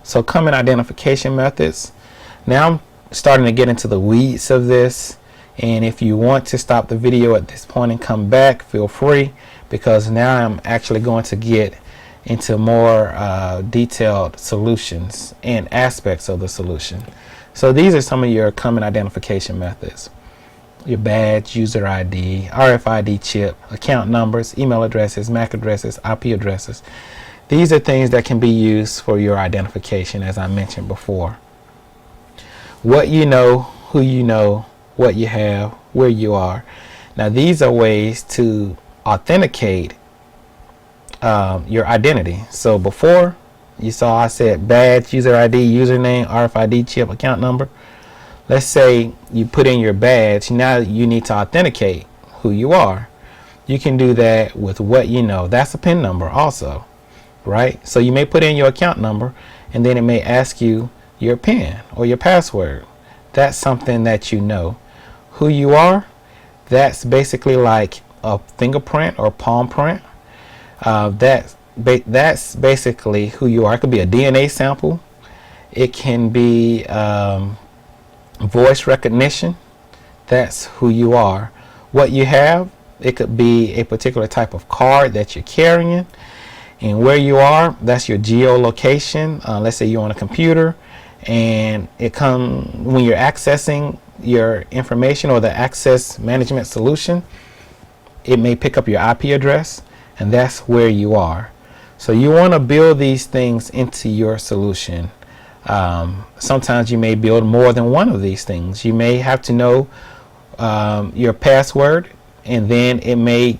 So common identification methods. Now I'm starting to get into the weeds of this, and if you want to stop the video at this point and come back, feel free, because now I'm actually going to get into more detailed solutions and aspects of the solution. So these are some of your common identification methods: your badge, user ID, RFID chip, account numbers, email addresses, MAC addresses, IP addresses. These are things that can be used for your identification, as I mentioned before. What you know, who you know, what you have, where you are. Now these are ways to authenticate your identity. So before you saw I said badge, user ID, username, RFID chip, account number. Let's say you put in your badge. Now you need to authenticate who you are. You can do that with what you know. That's a PIN number also, right? So you may put in your account number, and then it may ask you your PIN or your password. That's something that you know. Who you are, that's basically like a fingerprint or palm print. That's basically who you are. It could be a DNA sample. It can be voice recognition. That's who you are. What you have, it could be a particular type of card that you're carrying. And where you are, that's your geolocation. Let's say you're on a computer, and it comes when you're accessing your information or the access management solution, it may pick up your IP address, and that's where you are. So you want to build these things into your solution. Sometimes you may build more than one of these things. You may have to know your password, and then it may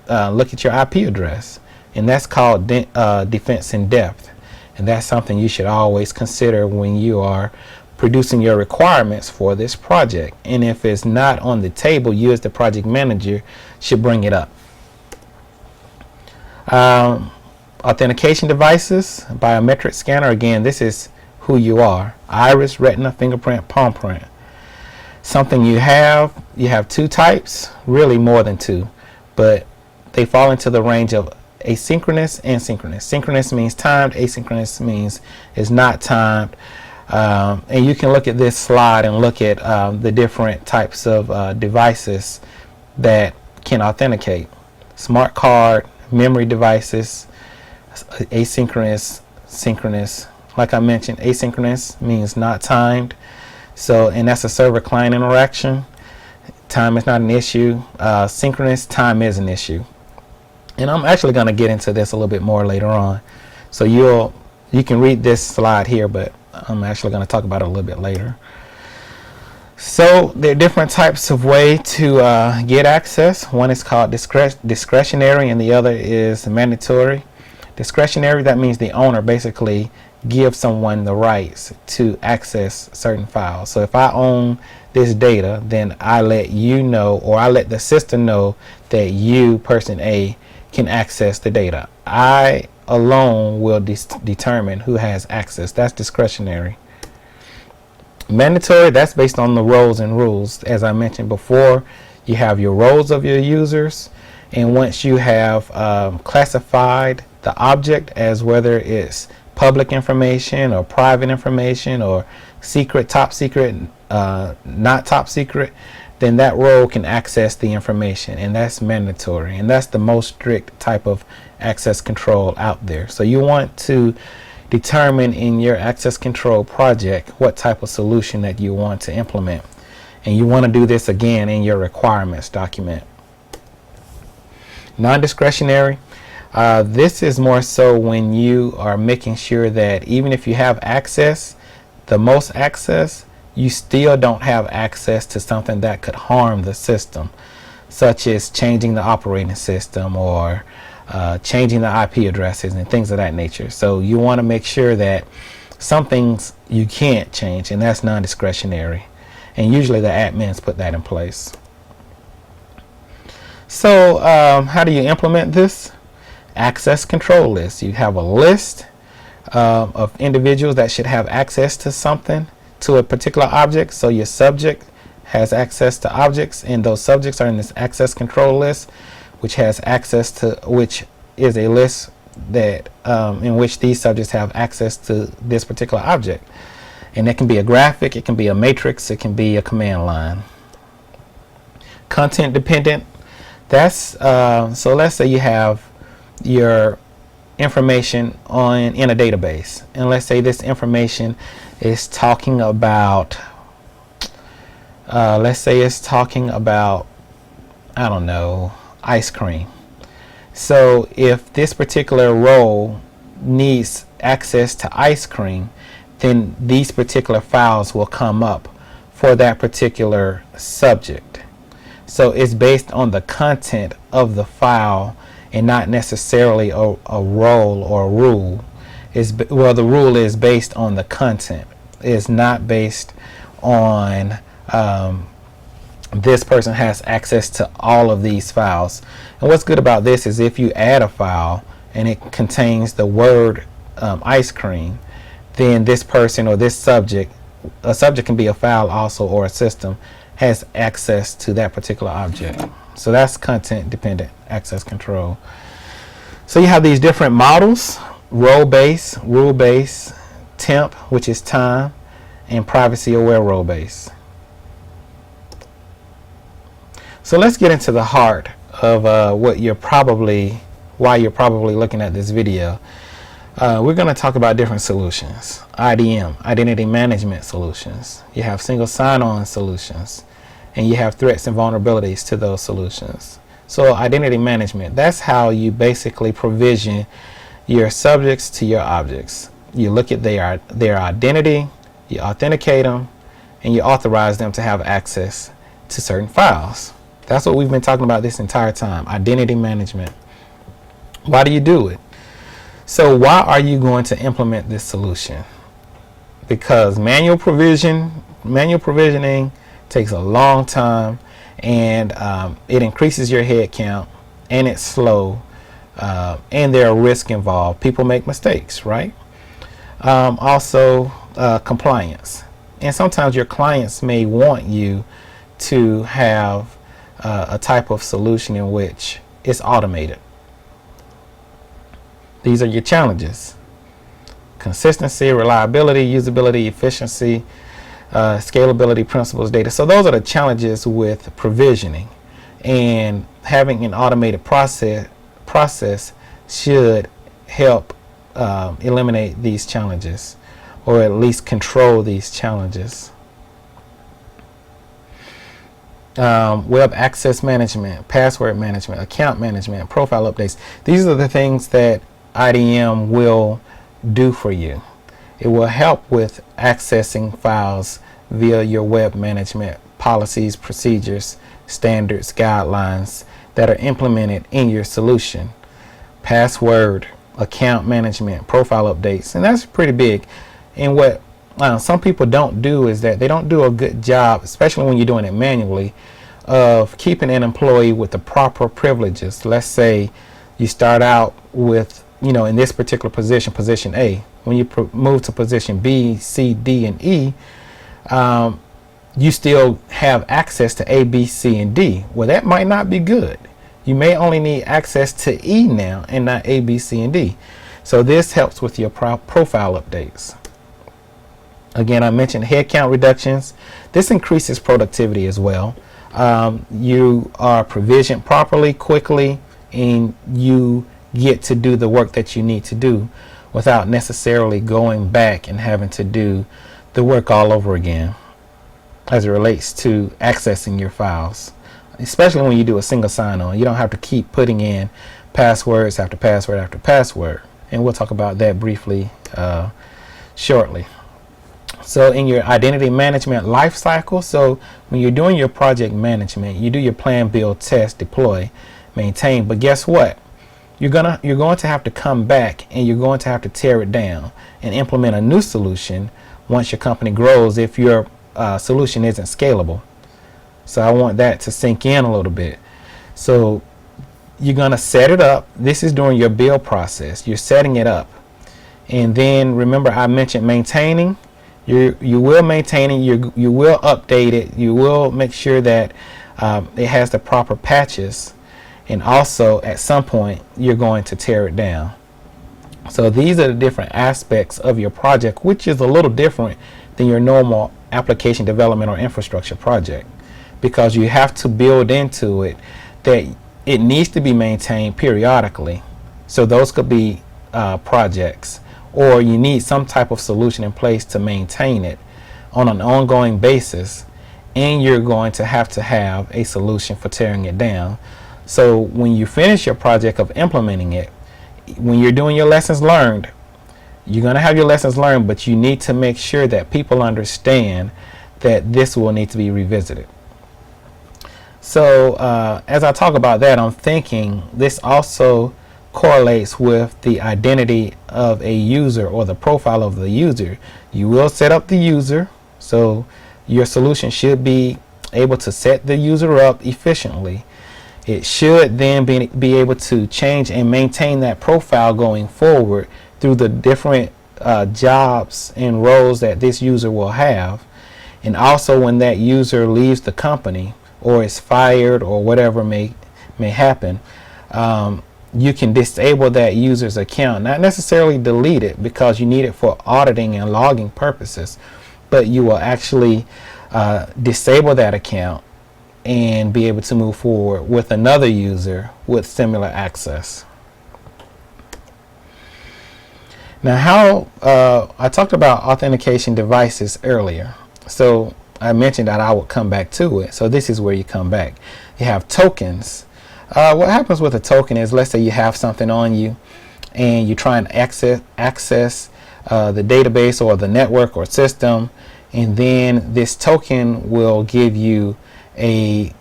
look at your IP address, and that's called defense in depth. And that's something you should always consider when you are producing your requirements for this project. And if it's not on the table, you as the project manager should bring it up. Authentication devices, biometric scanner. Again, this is who you are: iris, retina, fingerprint, palm print. Something you have two types, really more than two, but they fall into the range of asynchronous and synchronous. Synchronous means timed, asynchronous means is not timed. And you can look at this slide and look at the different types of devices that can authenticate. Smart card, memory devices, asynchronous, synchronous. Like I mentioned, asynchronous means not timed. So, and that's a server-client interaction. Time is not an issue. Synchronous, time is an issue. And I'm actually going to get into this a little bit more later on. So you can read this slide here, but I'm actually going to talk about it a little bit later. So there are different types of way to get access. One is called discretionary, and the other is mandatory. Discretionary, that means the owner basically gives someone the rights to access certain files. So if I own this data, then I let you know, or I let the system know that you, person A, can access the data. I alone will determine who has access. That's discretionary. Mandatory, that's based on the roles and rules. As I mentioned before, you have your roles of your users, and once you have classified the object as whether it's public information or private information or secret, top secret, not top secret, then that role can access the information, and that's mandatory, and that's the most strict type of access control out there. So you want to determine in your access control project what type of solution that you want to implement, and you want to do this again in your requirements document. Non-discretionary, this is more so when you are making sure that even if you have access, the most access, you still don't have access to something that could harm the system, such as changing the operating system or changing the IP addresses and things of that nature. So you want to make sure that some things you can't change, and that's non-discretionary. And usually the admins put that in place. So how do you implement this? Access control list. You have a list of individuals that should have access to something, to a particular object. So your subject has access to objects, and those subjects are in this access control list, which has access to, which is a list that in which these subjects have access to this particular object. And it can be a graphic, it can be a matrix, it can be a command line. Content dependent, that's so let's say you have your information in a database, and let's say this information is talking about let's say it's talking about, I don't know, ice cream. So if this particular role needs access to ice cream, then these particular files will come up for that particular subject. So it's based on the content of the file and not necessarily a role or a rule. Well, the rule is based on the content. It's not based on this person has access to all of these files. And what's good about this is if you add a file and it contains the word ice cream, then this person or this subject, a subject can be a file also, or a system, has access to that particular object. So that's content dependent access control. So you have these different models: role-based, rule-based, temp, which is time, and privacy-aware role-based. So let's get into the heart of why you're probably looking at this video. We're going to talk about different solutions. IDM, identity management solutions. You have single sign-on solutions, and you have threats and vulnerabilities to those solutions. So identity management, that's how you basically provision your subjects to your objects. You look at their identity, you authenticate them, and you authorize them to have access to certain files. That's what we've been talking about this entire time, identity management. Why do you do it? So why are you going to implement this solution? Because manual provisioning takes a long time, and it increases your head count, and it's slow, and there are risks involved. People make mistakes, right? Also, compliance. And sometimes your clients may want you to have a type of solution in which it's automated. These are your challenges: consistency, reliability, usability, efficiency, scalability, principles, data. So those are the challenges with provisioning, and having an automated process should help eliminate these challenges, or at least control these challenges. Web access management, password management, account management, profile updates. These are the things that IDM will do for you. It will help with accessing files via your web management policies, procedures, standards, guidelines that are implemented in your solution. Password, account management, profile updates, and that's pretty big. And what some people don't do is that they don't do a good job, especially when you're doing it manually, of keeping an employee with the proper privileges. Let's say you start out with, in this particular position, position A. When you move to position B, C, D, and E, you still have access to A, B, C, and D. Well, that might not be good. You may only need access to E now and not A, B, C, and D. So this helps with your profile updates. Again, I mentioned headcount reductions. This increases productivity as well. You are provisioned properly, quickly, and you get to do the work that you need to do without necessarily going back and having to do the work all over again as it relates to accessing your files, especially when you do a single sign-on. You don't have to keep putting in passwords after password after password, and we'll talk about that briefly shortly. So in your identity management lifecycle, so when you're doing your project management, you do your plan, build, test, deploy, maintain, but guess what? You're going to have to come back, and you're going to have to tear it down and implement a new solution once your company grows if your solution isn't scalable. So I want that to sink in a little bit. So you're going to set it up. This is during your build process. You're setting it up. And then remember, I mentioned maintaining. You will maintain it, you will update it, you will make sure that it has the proper patches, and also at some point you're going to tear it down. So these are the different aspects of your project, which is a little different than your normal application development or infrastructure project, because you have to build into it that it needs to be maintained periodically. So those could be projects, or you need some type of solution in place to maintain it on an ongoing basis, and you're going to have a solution for tearing it down. So when you finish your project of implementing it, when you're doing your lessons learned, you're going to have your lessons learned, but you need to make sure that people understand that this will need to be revisited. So as I talk about that, I'm thinking this also correlates with the identity of a user or the profile of the user. You will set up the user, so your solution should be able to set the user up efficiently. It should then be able to change and maintain that profile going forward through the different jobs and roles that this user will have. And also when that user leaves the company or is fired or whatever may happen, you can disable that user's account. Not necessarily delete it, because you need it for auditing and logging purposes, but you will actually disable that account and be able to move forward with another user with similar access. Now, how I talked about authentication devices earlier, so I mentioned that I would come back to it. So this is where you come back. You have tokens. What happens with a token is, let's say you have something on you and you try and access the database or the network or system, and then this token will give you a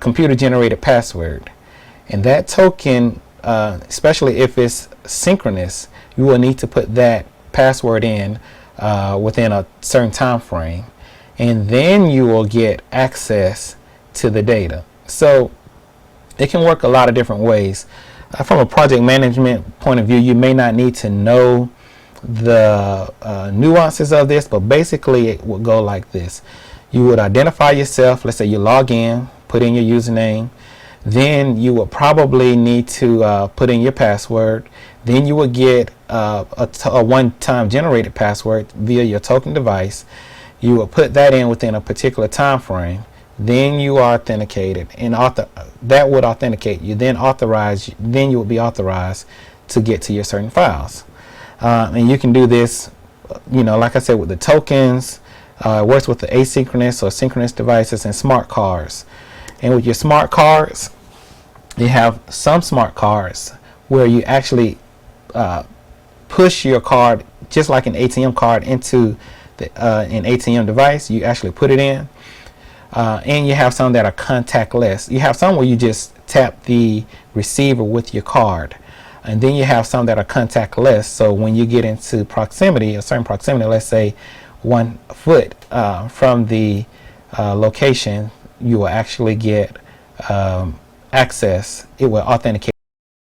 computer generated password. And that token, especially if it's synchronous, you will need to put that password in within a certain time frame, and then you will get access to the data. So it can work a lot of different ways. From a project management point of view, you may not need to know the nuances of this, but basically it would go like this. You would identify yourself. Let's say you log in, put in your username, then you would probably need to put in your password. Then you would get a one-time generated password via your token device. You would put that in within a particular time frame. Then you are authenticated, and that would authenticate you. Then you would be authorized to get to your certain files. And you can do this, like I said, with the tokens. It works with the asynchronous or synchronous devices and smart cards. And with your smart cards, you have some smart cards where you actually push your card, just like an ATM card, into an ATM device. You actually put it in. And you have some that are contactless. You have some where you just tap the receiver with your card. And then you have some that are contactless. So when you get into proximity, a certain proximity, let's say 1 foot from the location, you will actually get access. It will authenticate